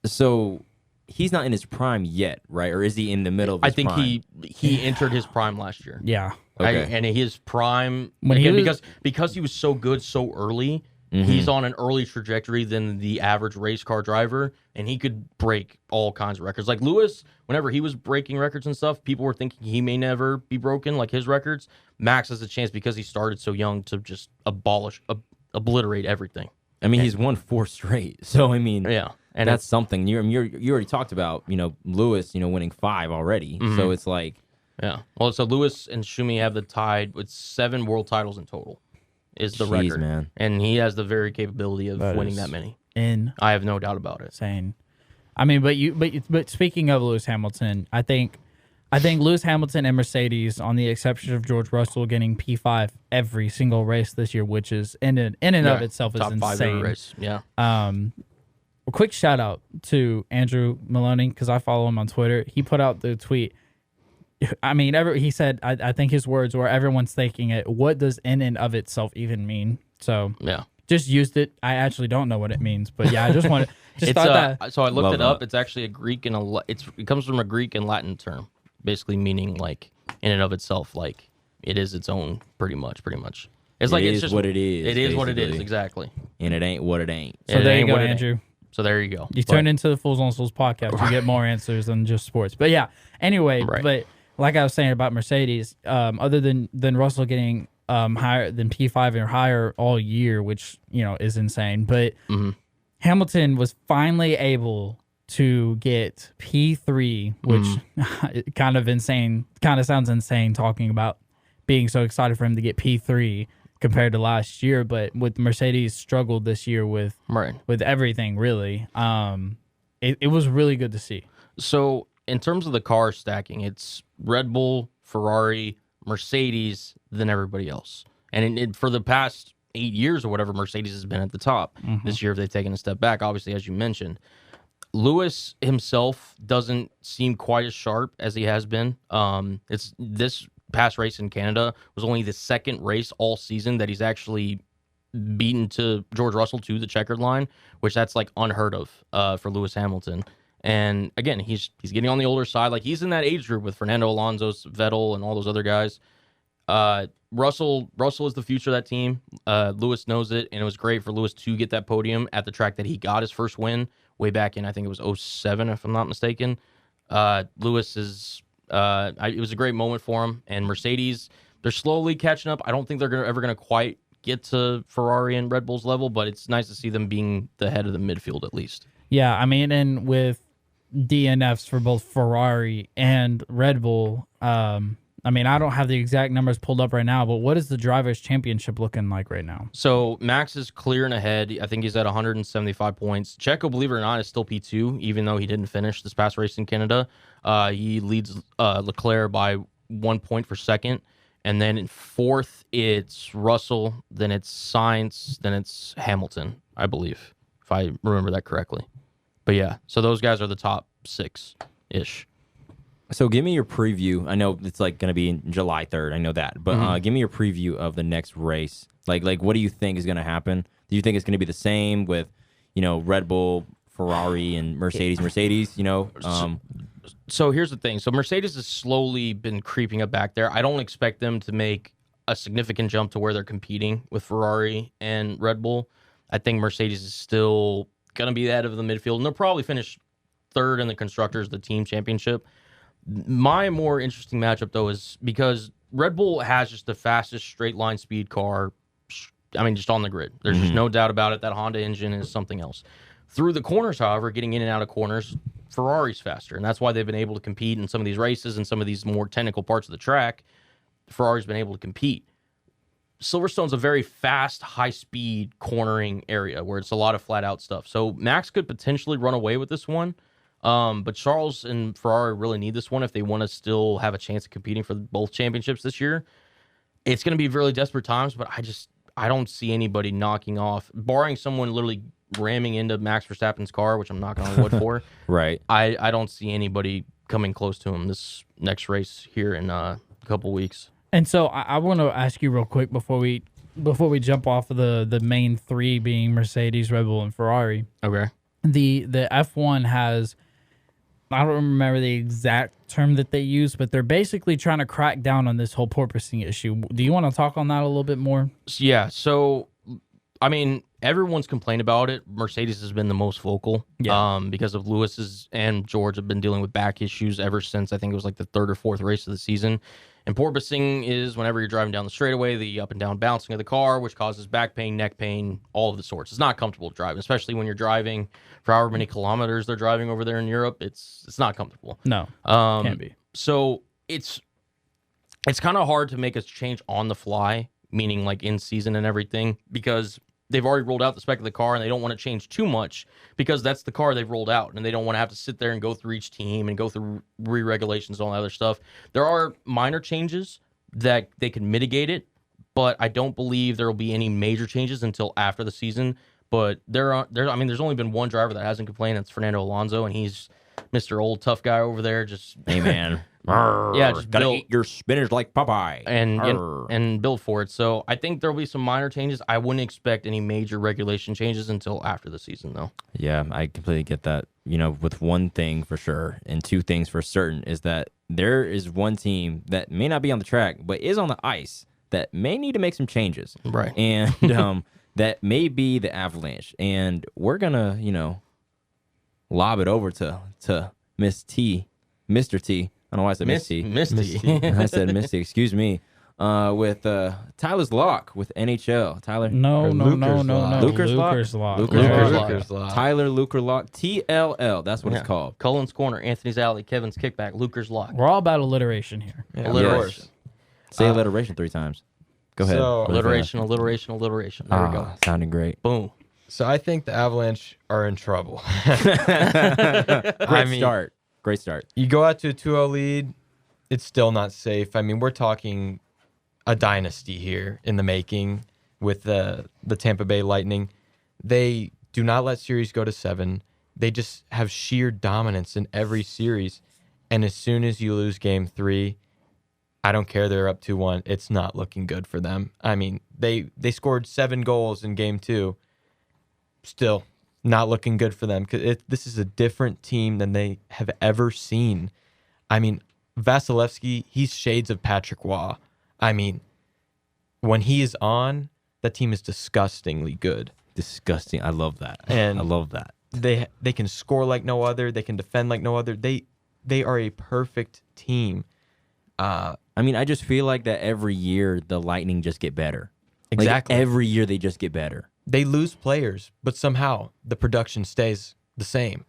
So he's not in his prime yet, right? Or is he in the middle of his prime? I think he entered his prime last year. Yeah. Okay. And his prime, when again, because he was so good so early, he's on an early trajectory than the average race car driver, and he could break all kinds of records. Like Lewis, whenever he was breaking records and stuff, people were thinking he may never be broken, like his records. Max has a chance because he started so young to just obliterate everything. I mean, he's won 4 straight. So I mean, yeah, and that's something. You already talked about, Lewis, winning 5 already. So it's like. Yeah. Well, so Lewis and Schumi have the tied with 7 world titles in total, is the record. Man. And he has the very capability of winning that many. I have no doubt about it. Insane. I mean, but speaking of Lewis Hamilton, I think Lewis Hamilton and Mercedes, on the exception of George Russell, getting P5 every single race this year, which is in and of itself is top insane. 5 every race. Yeah. A quick shout out to Andrew Maloney, because I follow him on Twitter. He put out the tweet. I mean, he said, I think his words were, everyone's thinking it. What does in and of itself even mean? So yeah, just used it. I actually don't know what it means, but yeah, I just wanted. So I looked it up. It's actually a Greek and it comes from a Greek and Latin term, basically meaning like in and of itself, like it is its own, pretty much. It's just what it is. It is what it is, exactly. And it ain't what it ain't. So there you go, Andrew. So there you go. You turn into the Fools on Stools podcast. You get more answers than just sports. But yeah, anyway, but like I was saying about Mercedes, other than Russell getting higher than P5 or higher all year, which is insane, but Hamilton was finally able to get P3, which kind of insane, kind of sounds insane talking about being so excited for him to get P3 compared to last year, but with Mercedes struggled this year with everything really. It was really good to see. So in terms of the car stacking, it's Red Bull, Ferrari, Mercedes, then everybody else. And for the past 8 years or whatever, Mercedes has been at the top. This year, they've taken a step back, obviously, as you mentioned. Lewis himself doesn't seem quite as sharp as he has been. It's this past race in Canada was only the second race all season that he's actually beaten to George Russell to the checkered line, which that's like unheard of for Lewis Hamilton. And again, he's getting on the older side. Like he's in that age group with Fernando Alonso, Vettel, and all those other guys. Russell is the future of that team. Lewis knows it, and it was great for Lewis to get that podium at the track that he got his first win way back in, I think it was 2007, if I'm not mistaken. Lewis is it was a great moment for him. And Mercedes, they're slowly catching up. I don't think they're ever going to quite get to Ferrari and Red Bull's level, but it's nice to see them being the head of the midfield at least. Yeah, I mean, and with DNFs for both Ferrari and Red Bull, I mean, I don't have the exact numbers pulled up right now, but what is the Drivers' Championship looking like right now? So Max is clear and ahead. I think he's at 175 points. Checo, believe it or not, is still P2, even though he didn't finish this past race in Canada. He leads Leclerc by 1 point for second. And then in fourth, it's Russell, then it's Sainz, then it's Hamilton, I believe, if I remember that correctly. But yeah, so those guys are the top 6-ish. So give me your preview. I know it's like going to be in July 3rd. I know that. But give me your preview of the next race. Like what do you think is going to happen? Do you think it's going to be the same with, Red Bull, Ferrari, and Mercedes, So here's the thing. So Mercedes has slowly been creeping up back there. I don't expect them to make a significant jump to where they're competing with Ferrari and Red Bull. I think Mercedes is still going to be the head of the midfield, and they'll probably finish third in the Constructors, the team championship. My more interesting matchup, though, is because Red Bull has just the fastest straight line speed car, just on the grid. There's just no doubt about it. That Honda engine is something else. Through the corners, however, getting in and out of corners, Ferrari's faster, and that's why they've been able to compete in some of these races and some of these more technical parts of the track. Ferrari's been able to compete. Silverstone's a very fast, high-speed cornering area where it's a lot of flat-out stuff. So Max could potentially run away with this one. But Charles and Ferrari really need this one if they want to still have a chance of competing for both championships this year. It's going to be really desperate times, but I don't see anybody knocking off, barring someone literally ramming into Max Verstappen's car, which I'm knocking on wood for. Right. I don't see anybody coming close to him this next race here in a couple weeks. And so I want to ask you real quick before we jump off of the main three being Mercedes, Red Bull, and Ferrari. Okay. The F1 has, I don't remember the exact term that they use, but they're basically trying to crack down on this whole porpoising issue. Do you want to talk on that a little bit more? Yeah. So, everyone's complained about it. Mercedes has been the most vocal because of Lewis's and George have been dealing with back issues ever since I think it was like the third or fourth race of the season. And porpoising is whenever you're driving down the straightaway, the up and down bouncing of the car, which causes back pain, neck pain, all of the sorts. It's not comfortable driving, especially when you're driving for however many kilometers they're driving over there in Europe. It's not comfortable. No, can't be. So it's kind of hard to make a change on the fly, meaning like in season and everything, because they've already rolled out the spec of the car and they don't want to change too much because that's the car they've rolled out and they don't want to have to sit there and go through each team and go through re-regulations and all that other stuff. There are minor changes that they can mitigate it, but I don't believe there will be any major changes until after the season. But there's only been one driver that hasn't complained. That's Fernando Alonso, and he's Mr. Old Tough Guy over there. Just hey man, just gotta eat your spinach like Popeye and build for it. So I think there'll be some minor changes. I wouldn't expect any major regulation changes until after the season, though. Yeah, I completely get that. With one thing for sure and two things for certain is that there is one team that may not be on the track but is on the ice that may need to make some changes, right? And that may be the Avalanche, and we're gonna lob it over to Miss T, Mr. T. I don't know why I said Miss T. I said Misty. Excuse me. With Tyler's Lock with NHL. Tyler. No. Luker's Lock. Luker's Lock. Tyler Luker Lock. TLL. That's what it's called. Cullen's Corner, Anthony's Alley, Kevin's Kickback, Luker's Lock. We're all about alliteration here. Yeah, alliteration. Yes. Say alliteration 3 times. Go ahead. So, alliteration. There we go. Sounding great. Boom. So I think the Avalanche are in trouble. Great start. Great start. You go out to a 2-0 lead, it's still not safe. I mean, we're talking a dynasty here in the making with the Tampa Bay Lightning. They do not let series go to 7. They just have sheer dominance in every series. And as soon as you lose game 3, I don't care they're up 2-1. It's not looking good for them. I mean, they scored 7 goals in game 2. Still not looking good for them. This is a different team than they have ever seen. I mean, Vasilevsky, he's shades of Patrick Waugh. I mean, when he is on, that team is disgustingly good. Disgusting. I love that. And I love that. They can score like no other. They can defend like no other. They are a perfect team. I mean, I just feel like that every year the Lightning just get better. Exactly. Like every year they just get better. They lose players, but somehow the production stays the same.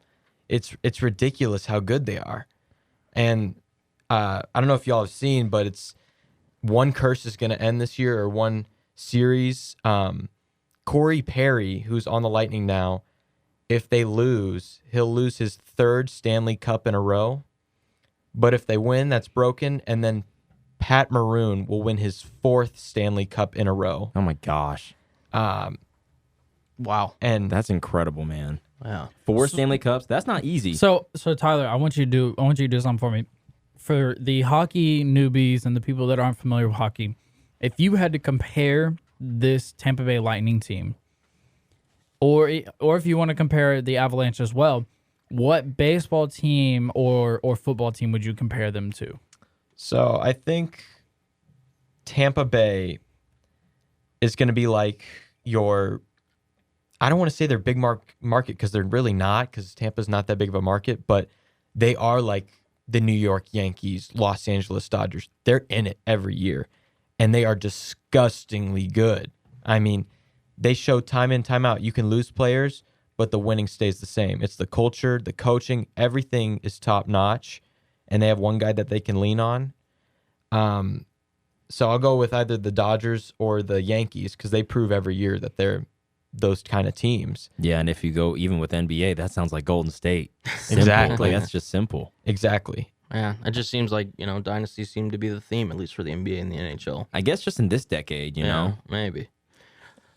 It's ridiculous how good they are. And I don't know if y'all have seen, but it's one curse is going to end this year, or one series. Corey Perry, who's on the Lightning now, if they lose, he'll lose his 3rd Stanley Cup in a row. But if they win, that's broken. And then Pat Maroon will win his 4th Stanley Cup in a row. Oh my gosh. Wow. And That's incredible, man. Yeah. 4 Stanley Cups. That's not easy. So Tyler, I want you to do something for me. For the hockey newbies and the people that aren't familiar with hockey, if you had to compare this Tampa Bay Lightning team, or if you want to compare the Avalanche as well, what baseball team or football team would you compare them to? so I think Tampa Bay is going to be like I don't want to say they're big market because they're really not, because Tampa's not that big of a market, but they are like the New York Yankees, Los Angeles Dodgers. They're in it every year, and they are disgustingly good. I mean, they show time in, time out. You can lose players, but the winning stays the same. It's the culture, the coaching, everything is top notch, and they have one guy that they can lean on. So I'll go with either the Dodgers or the Yankees, because they prove every year that they're those kind of teams. Yeah, and if you go even with NBA, that sounds like Golden State. Simple. Exactly. Like, that's just simple. Exactly. Yeah, it just seems like, dynasties seem to be the theme, at least for the NBA and the NHL. I guess just in this decade, you know? Maybe.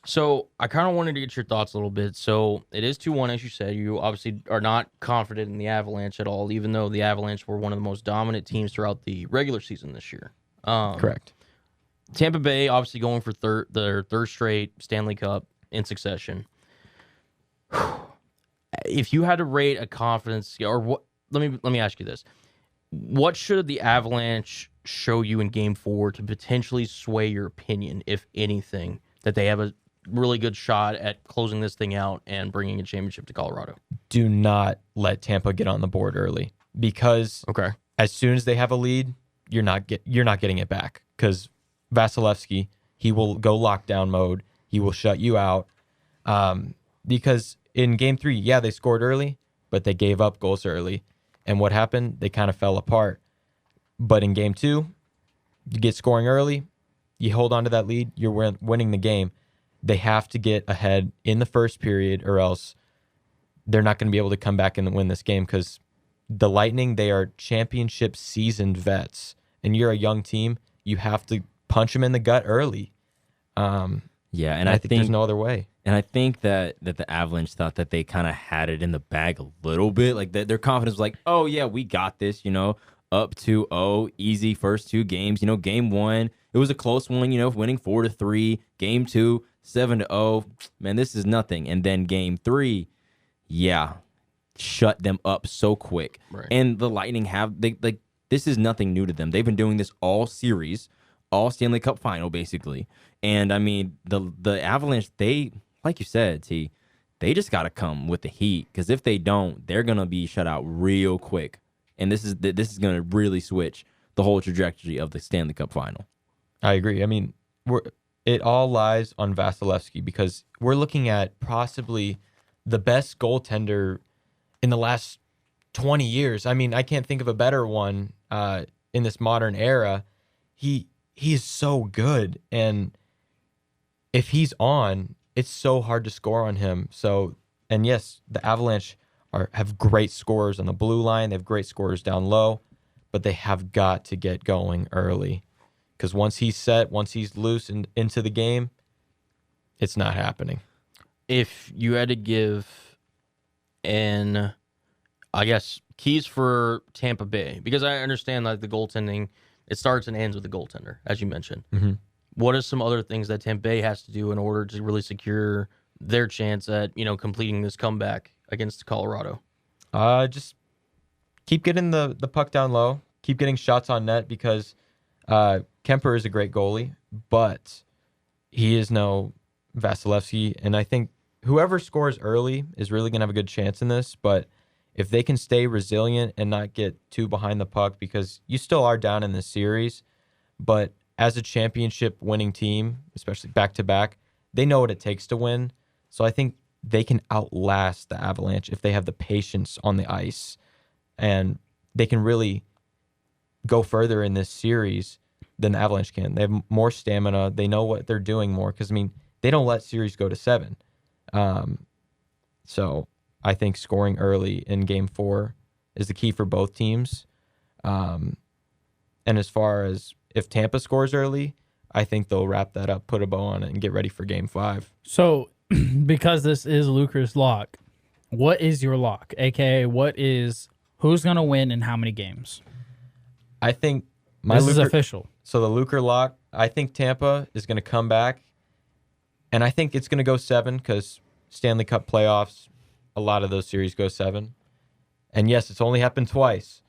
So I kind of wanted to get your thoughts a little bit. So it is 2-1, as you said. You obviously are not confident in the Avalanche at all, even though the Avalanche were one of the most dominant teams throughout the regular season this year. Correct. Tampa Bay obviously going for their 3rd straight Stanley Cup in succession. If you had to rate a confidence, or what? Let me ask you this: what should the Avalanche show you in Game 4 to potentially sway your opinion, if anything, that they have a really good shot at closing this thing out and bringing a championship to Colorado? Do not let Tampa get on the board early, because Okay. as soon as they have a lead, you're not getting it back, because Vasilevsky, he will go lockdown mode. He will shut you out, because in Game 3, yeah, they scored early, but they gave up goals early. And what happened? They kind of fell apart. But in Game 2, you get scoring early, you hold on to that lead, you're winning the game. They have to get ahead in the first period, or else they're not going to be able to come back and win this game, because the Lightning, they are championship seasoned vets. And you're a young team, you have to punch them in the gut early. Yeah, and I I think think there's no other way. And I think that the Avalanche thought that they kind of had it in the bag a little bit. Like their confidence was like, oh, yeah, we got this, up 2-0, easy first 2 games. Game 1, it was a close one, winning 4-3. Game 2, 7-0. Man, this is nothing. And then Game 3, yeah, shut them up so quick. Right. And the Lightning this is nothing new to them. They've been doing this all series, all Stanley Cup final, basically. And, I mean, the Avalanche, they, like you said, T, they just got to come with the heat, because if they don't, they're going to be shut out real quick. And this is going to really switch the whole trajectory of the Stanley Cup final. I agree. I mean, it all lies on Vasilevsky, because we're looking at possibly the best goaltender in the last 20 years. I mean, I can't think of a better one in this modern era. He is so good, and if he's on, it's so hard to score on him. So, and yes, the Avalanche have great scorers on the blue line. They have great scorers down low, but they have got to get going early because once he's set, once he's loose and into the game, it's not happening. If you had to give I guess, keys for Tampa Bay, because I understand that the goaltending, it starts and ends with the goaltender, as you mentioned. Mm-hmm. What are some other things that Tampa Bay has to do in order to really secure their chance at, completing this comeback against Colorado? Just keep getting the puck down low, keep getting shots on net because Kemper is a great goalie, but he is no Vasilevsky, and I think whoever scores early is really going to have a good chance in this, but if they can stay resilient and not get too behind the puck, because you still are down in this series, but as a championship winning team, especially back-to-back, they know what it takes to win. So I think they can outlast the Avalanche if they have the patience on the ice. And they can really go further in this series than the Avalanche can. They have more stamina. They know what they're doing more because, they don't let series go to 7. So I think scoring early in Game 4 is the key for both teams. And as far as if Tampa scores early, I think they'll wrap that up, put a bow on it, and get ready for Game 5. So, because this is Luker's lock, what is your lock? AKA, who's going to win in how many games? I think this is official. So the Luker lock, I think Tampa is going to come back, and I think it's going to go 7 because Stanley Cup playoffs, a lot of those series go 7. And yes, it's only happened twice,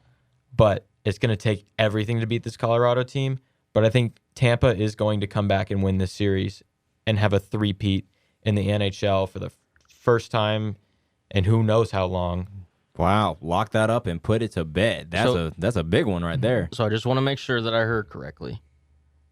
but it's going to take everything to beat this Colorado team. But I think Tampa is going to come back and win this series and have a three-peat in the NHL for the first time and who knows how long. Wow, lock that up and put it to bed. That's a big one right there. So I just want to make sure that I heard correctly.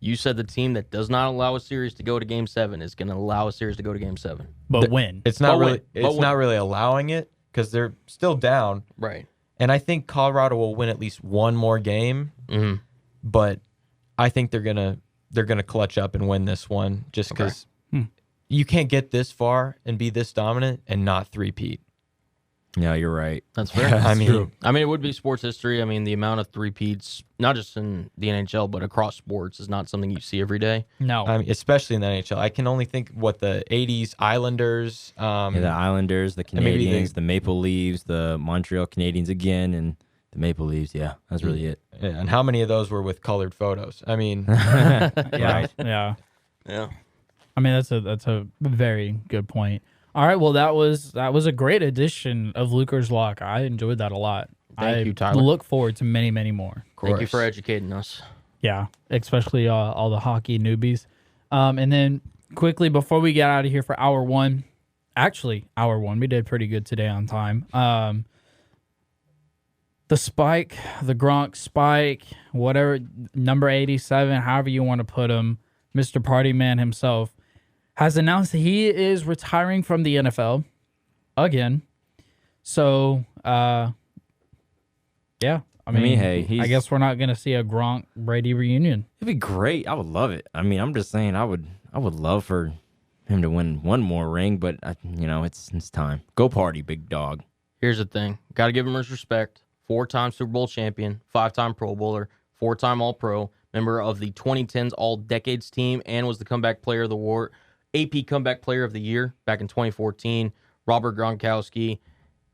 You said the team that does not allow a series to go to Game 7 is going to allow a series to go to Game 7. But win. It's not But really. win. It's not really allowing it because they're still down. Right. And I think Colorado will win at least one more game. Mm-hmm. But I think they're gonna clutch up and win this one just because you can't get this far and be this dominant and not three-peat. Yeah, you're right. That's fair. That's true. It would be sports history. The amount of three-peats, not just in the NHL, but across sports, is not something you see every day. No. Especially in the NHL. I can only think what the 80s Islanders. The Islanders, the Canadiens, the Maple Leafs, the Montreal Canadiens again, and the Maple Leafs. Yeah, that's really it. And how many of those were with colored photos? Yeah. Right. Yeah. Yeah. That's a very good point. All right, well, that was a great edition of Luker's Lock. I enjoyed that a lot. Thank you, Tyler. I look forward to many, many more. Thank you for educating us. Yeah, especially all the hockey newbies. And then quickly before we get out of here for hour one, we did pretty good today on time. The Gronk Spike, whatever, number 87, however you want to put him, Mr. Party Man himself, has announced that he is retiring from the NFL again. So, yeah. Hey, I guess we're not going to see a Gronk Brady reunion. It'd be great. I would love it. I'm just saying, I would love for him to win one more ring, but it's time. Go party, big dog. Here's the thing. Got to give him his respect. 4-time Super Bowl champion, 5-time Pro Bowler, 4-time All-Pro, member of the 2010s All-Decades team, and was the Comeback Player of the War, AP Comeback Player of the Year back in 2014. Robert Gronkowski.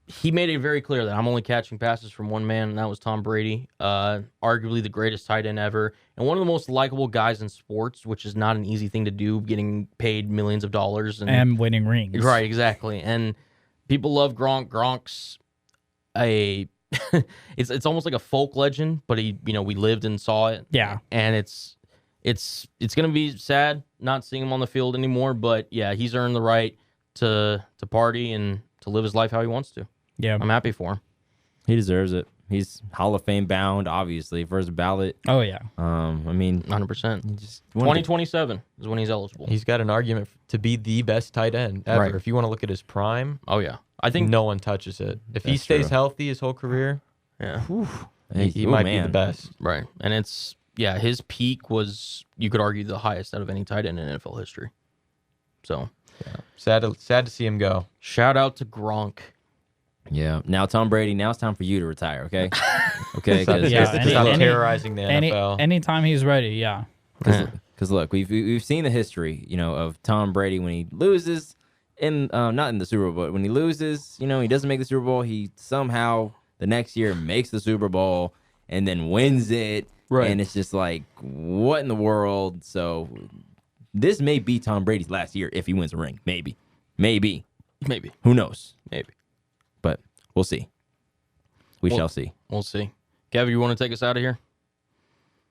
He made it very clear that I'm only catching passes from one man, and that was Tom Brady. Arguably the greatest tight end ever, and one of the most likable guys in sports, which is not an easy thing to do, getting paid millions of dollars and winning rings. Right, exactly. And people love Gronk. Gronk's it's almost like a folk legend, but we lived and saw it. Yeah, and it's gonna be sad not seeing him on the field anymore. But yeah, he's earned the right to party and to live his life how he wants to. Yeah, I'm happy for him. He deserves it. He's Hall of Fame bound, obviously, first ballot. Oh yeah. 100%. 2027 is when he's eligible. He's got an argument to be the best tight end ever. Right. If you want to look at his prime, oh yeah, I think no one touches it. If he stays healthy his whole career, yeah, he might be the best. Right, and his peak was, you could argue, the highest out of any tight end in NFL history. So yeah. Sad to see him go. Shout out to Gronk. Yeah. Now, Tom Brady, now it's time for you to retire, okay? Okay. Stop, Yeah, stop any- terrorizing the NFL. Anytime he's ready, yeah. Because look, we've seen the history, of Tom Brady when he loses not in the Super Bowl, but when he loses, he doesn't make the Super Bowl. He somehow the next year makes the Super Bowl and then wins it. Right. And it's just like, what in the world? So this may be Tom Brady's last year if he wins a ring. Maybe. Who knows? Maybe. But we'll see. We shall see. We'll see. Kevin, you want to take us out of here?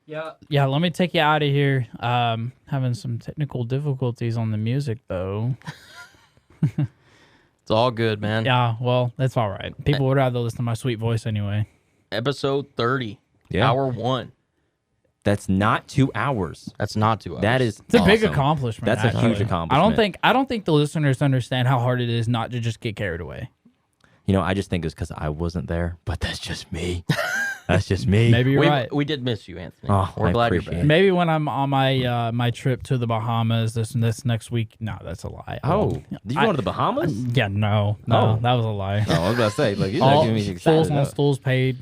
Yeah, let me take you out of here. Having some technical difficulties on the music, though. It's all good, man. Yeah, well, that's all right. People would rather listen to my sweet voice anyway. Episode 30. Yeah. Hour 1. That's not 2 hours. That's not 2 hours. That is It's a big awesome. accomplishment. That's a actually. huge accomplishment. I don't think the listeners understand how hard it is not to just get carried away. I just think it's because I wasn't there, but that's just me. That's just me. Maybe you're right. We did miss you, Anthony. Oh, We're I glad you're appreciate back. it. Maybe when I'm on my my trip to the Bahamas this next week. No, that's a lie. Oh, did you go to the Bahamas? Yeah, no, Oh. that was a lie. Oh, I was about to say, like, you're not All giving me Stools excited. on though. Stools paid.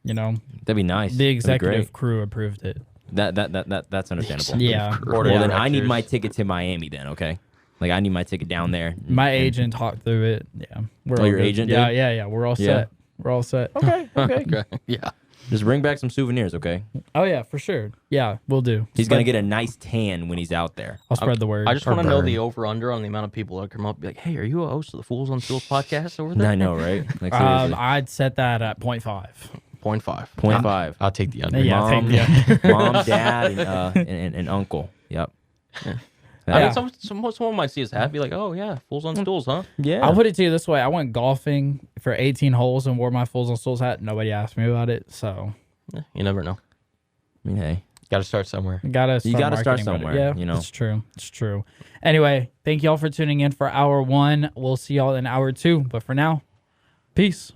That'd be nice. The That'd be executive great. crew approved it. That's understandable. Yeah, Board of Well, then I need directors. my ticket to Miami. Then, okay. Like I need my ticket down there. my agent talked through it. Yeah, we're all your good. agent Yeah, did? yeah. We're all Yeah. set. We're all set. Okay. Okay. Yeah. Just bring back some souvenirs, okay? Oh yeah, for sure. Yeah, we'll do. He's gonna get a nice tan when he's out there. I'll spread the word. I just Or want to know burn. the over-under on the amount of people that come up and be like, hey, are you a host of the Fools on Stools podcast over there? I know, right? Like seriously. I'd set that at 0.5. 0.5. 0.5. I'll take the under. Yeah, Mom, mom, dad, and uncle. Yep. I Yeah. mean, someone might see us happy, like, oh, yeah, Fools on Stools, huh? Yeah. I'll put it to you this way: I went golfing for 18 holes and wore my Fools on Stools hat. Nobody asked me about it, so Yeah, you never know. I mean, hey. Got to start somewhere. you gotta start gotta start marketing better. somewhere, Yeah, it's true. It's true. Anyway, thank y'all for tuning in for hour 1. We'll see y'all in hour 2. But for now, peace.